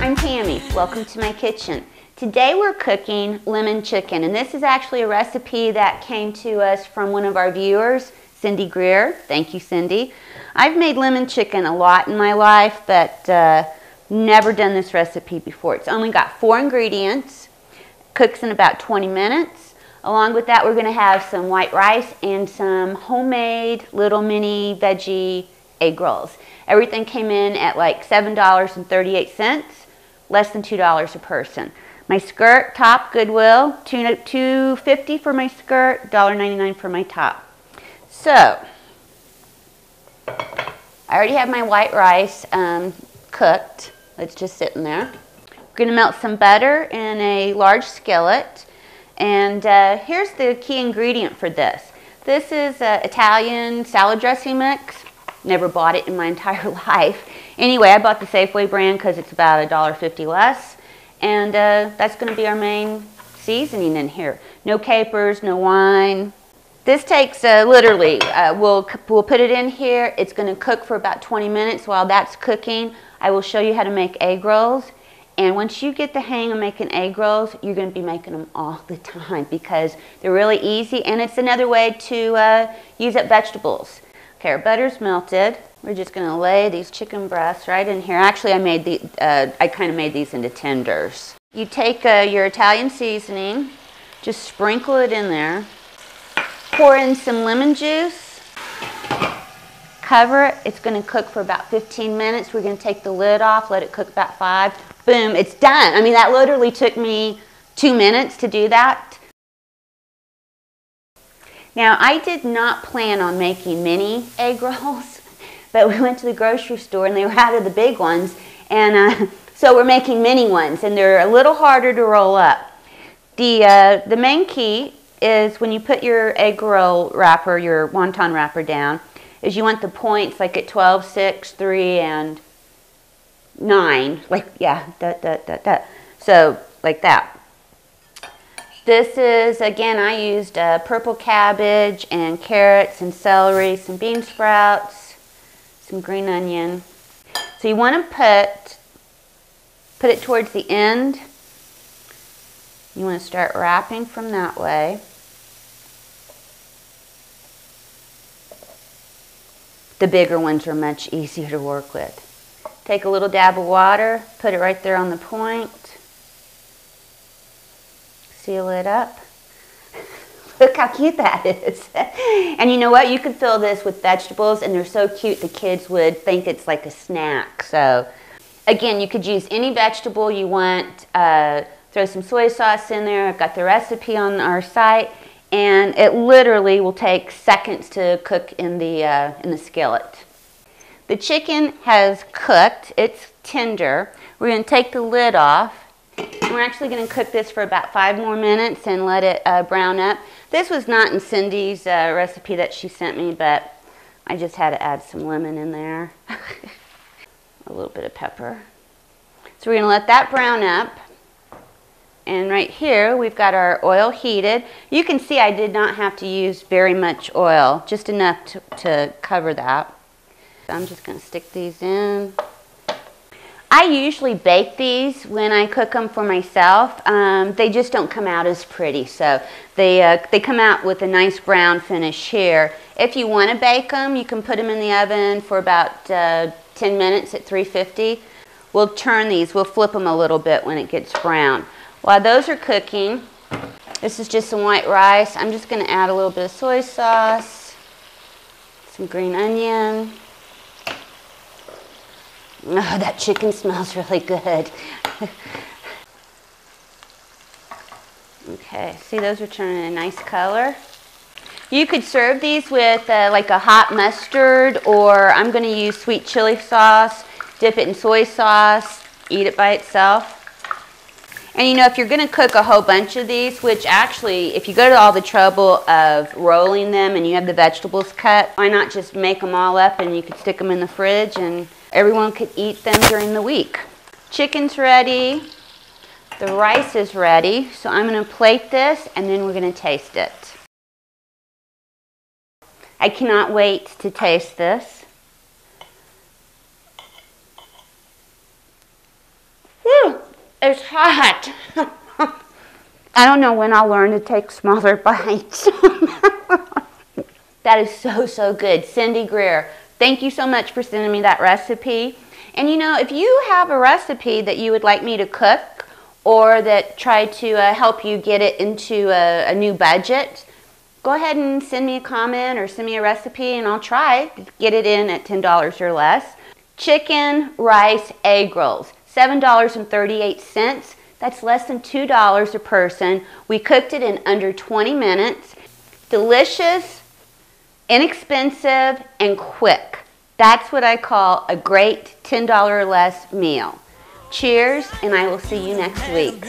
I'm Tammy. Welcome to my kitchen. Today we're cooking lemon chicken, and this is actually a recipe that came to us from one of our viewers, Cindy Greer. Thank you, Cindy. I've made lemon chicken a lot in my life, but never done this recipe before. It's only got 4 ingredients, cooks in about 20 minutes. Along with that, we're going to have some white rice and some homemade little mini veggie egg rolls. Everything came in at like $7.38, less than $2 a person. My skirt, top, Goodwill, $2.50 for my skirt, $1.99 for my top. So, I already have my white rice cooked. It's just sitting there. We're going to melt some butter in a large skillet. And here's the key ingredient for this. This is Italian salad dressing mix. Never bought it in my entire life. Anyway, I bought the Safeway brand because it's about $1.50 less. And that's going to be our main seasoning in here. No capers, no wine. This takes literally, we'll put it in here. It's going to cook for about 20 minutes. While that's cooking, I will show you how to make egg rolls. And once you get the hang of making egg rolls, you're going to be making them all the time because they're really easy. And it's another way to use up vegetables. Okay, our butter's melted. We're just going to lay these chicken breasts right in here. Actually, I kind of made these into tenders. You take your Italian seasoning, just sprinkle it in there. Pour in some lemon juice. Cover it. It's going to cook for about 15 minutes. We're going to take the lid off, let it cook about 5. Boom, it's done. I mean, that literally took me 2 minutes to do that. Now, I did not plan on making mini egg rolls, but we went to the grocery store and they were out of the big ones, and so we're making mini ones, and they're a little harder to roll up. The main key is when you put your egg roll wrapper, your wonton wrapper down, is you want the points like at 12, 6, 3, and 9, like, yeah, so like that. This is, again, I used purple cabbage and carrots and celery, some bean sprouts, some green onion. So you want to put it towards the end. You want to start wrapping from that way. The bigger ones are much easier to work with. Take a little dab of water, put it right there on the point. Seal it up. Look how cute that is. And you know what? You could fill this with vegetables, and they're so cute the kids would think it's like a snack. So, again, you could use any vegetable you want. Throw some soy sauce in there. I've got the recipe on our site. And it literally will take seconds to cook in the skillet. The chicken has cooked. It's tender. We're going to take the lid off. And we're actually going to cook this for about 5 more minutes and let it brown up. This was not in Cindy's recipe that she sent me, but I just had to add some lemon in there. A little bit of pepper. So we're going to let that brown up. And right here, we've got our oil heated. You can see I did not have to use very much oil, just enough to cover that. So I'm just going to stick these in. I usually bake these when I cook them for myself. They just don't come out as pretty, so they come out with a nice brown finish here. If you want to bake them, you can put them in the oven for about 10 minutes at 350. We'll turn these, we'll flip them a little bit when it gets brown. While those are cooking, this is just some white rice. I'm just going to add a little bit of soy sauce, some green onion. Oh, that chicken smells really good. Okay, see, those are turning a nice color. You could serve these with like a hot mustard, or I'm going to use sweet chili sauce, dip it in soy sauce, eat it by itself. And you know, if you're going to cook a whole bunch of these, which actually, if you go to all the trouble of rolling them and you have the vegetables cut, why not just make them all up and you could stick them in the fridge and everyone could eat them during the week. Chicken's ready. The rice is ready. So I'm going to plate this and then we're going to taste it. I cannot wait to taste this. Whew. hot. I don't know when I'll learn to take smaller bites. That is so good. Cindy Greer, thank you so much for sending me that recipe. And you know, if you have a recipe that you would like me to cook or that try to help you get it into a new budget, go ahead and send me a comment or send me a recipe and I'll try to get it in at $10 or less. Chicken, rice, egg rolls, $7.38. That's less than $2 a person. We cooked it in under 20 minutes. Delicious, inexpensive, and quick. That's what I call a great $10 or less meal. Cheers, and I will see you next week.